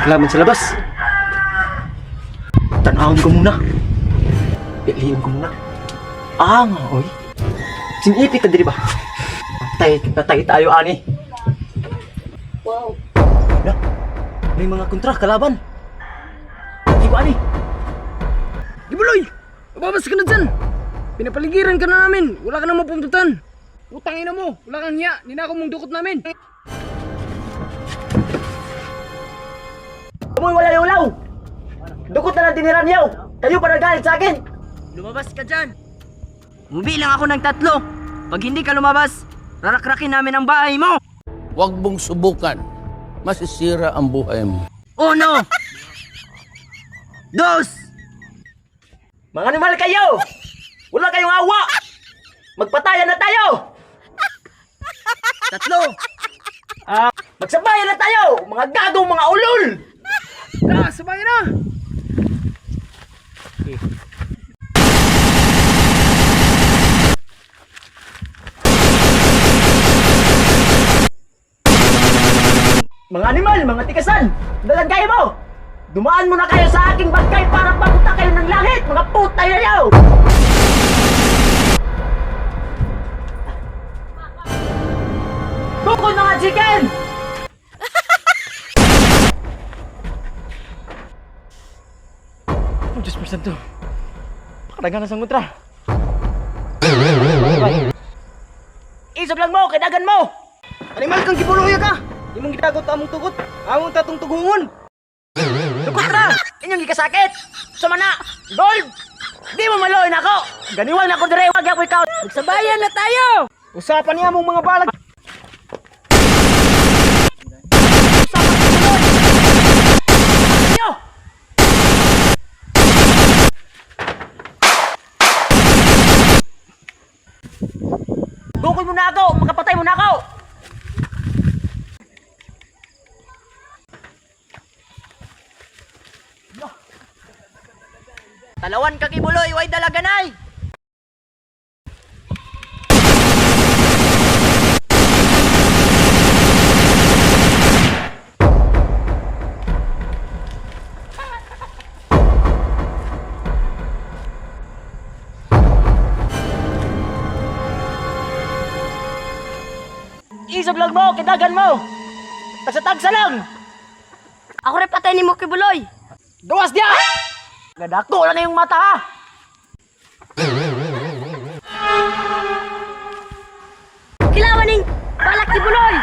halaman sa labas. Tanawin ko muna. Piliin ko muna. Nga, oy. Singipit na diri ba? Patay tayo, ani. Wow. Na, may mga kontra, kalaban. Di ba, ani? Gibuloy! Babas ka na dyan! Pinapaligiran ka na namin! Wala ka na mapuntutan! Utang ina mo! Wala kang hiya! Ninakaw mong dukot namin! Amoy wala yung law! Dukot na lang tiniran yaw! Kayo pa nagalit sa akin! Lumabas ka dyan! Mubilang ako ng 3! Pag hindi ka lumabas, rarakrakin namin ang bahay mo! Huwag mong subukan. Masisira ang buhay mo. 1! 2! Mga animal kayo! Wala kayong awa! Magpatayan na tayo! 3! Magsabayan na tayo! Mga gagong mga ulol! Tara, sabay na! Mga animal, mga tikasan! Dalagay mo! Dumaan mo na kayo sa aking bagay para papunta kayo ng langit! Mga putay na yaw! Bukod mga chicken! Oh, Diyos percent to. Pakadagan na sa kontra. Isog lang mo, kaidagan mo! Animal kang gibuloy ka! Di mong gidagot among tugot! Among tatong tugungon! Kontra! Inyong ikasakit! Sumana! Gold! Di mo maloy na ako! Ganiwang na ako dire, wag ako ikaw! Magsabayan na tayo! Usapan niya mong mga balag! Nyo! Bukol mo na ako! Makapatay mo na ako! Talawan ka kibuloy, way dalaganay! Isog lang mo, kidagan mo! Tagsa-tagsa lang! Ako rin patay ni mo kibuloy. Gawas diya! Gadako na yung mata ha! Kilawan ning balak kibuloy.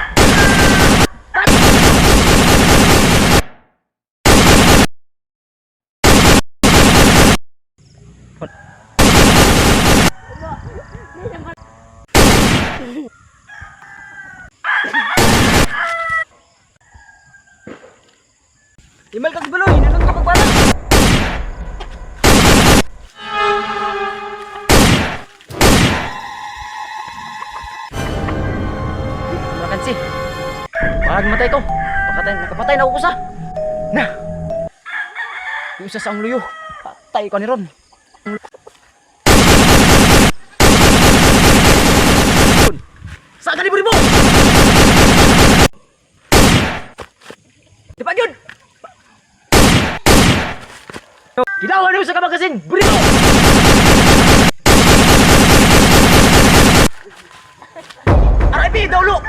Imal ka kibuloy, nanong ka pagbalak! Makansi! Wag matay ko! Nakapatay na ako kusa! Na! Yung isa sa ang luyo, patay ko ni Ron! Saan ka ni Buribo? Di pa yun! Ginawa niyo sa kamagasin! Buribo! RIP, Daulo!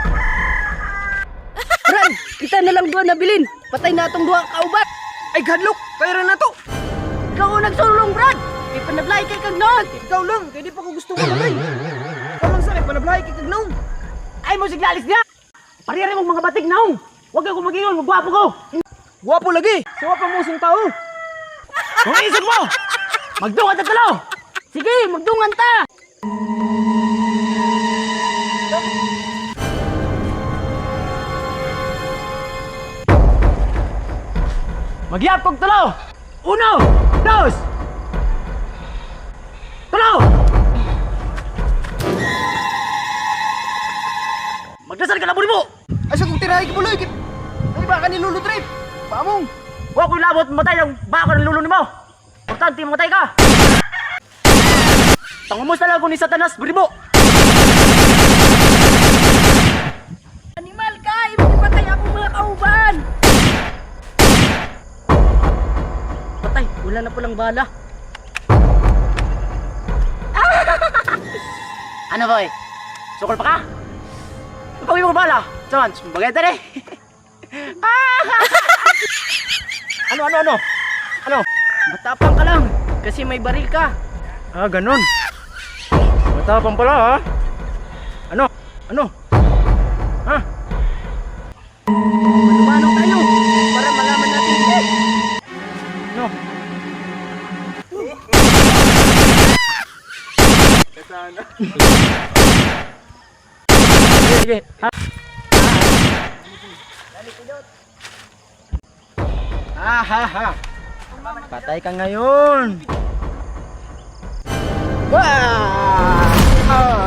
Ran, kita na lang duha nabilin! Patay na atong duha kaubat! Ay gadlok, kaya na to! Ikaw ang nagsulong, Brad. Di pa nablahay kay kag noon. Ikaw lang, kaya di pa ko gusto mamatay! Ikaw lang sakit, panablahay kay kagnaw! Ay mo siglalis niya! Pariyari mong mga batig naong! Huwag ako mag-iyon, magwapo ko! Guwapo lagi! Sawa pa musong tao! Kung isip mo! Magdungan na talo! Sige, magdungan ta. Magyap kong talo! 1, 2! Talo! Magdasal ka na Buribo! Asa kong tirahay kibuloy! Ay ba ka nilulutrip? Pamong! Huwag ko'y labot, matay lang baka ng lulo ni mo! Importante, matay ka! Tangumos na lang ako ni Satanas, Buribo! Animal ka, imo patay ako mga kauban. Wala na palang bala. Ano boy? Sukol pa ka? Pagawin mo bala. Saman, bagay tari. Ano? Ano? Matapang ka lang. Kasi may baril ka. Ah, ganun. Matapang pala ha? Ano? Ha? Manumanong tayo para malaman natin siya. Ano? Sige. Ha. Patay ka ngayon. Wah!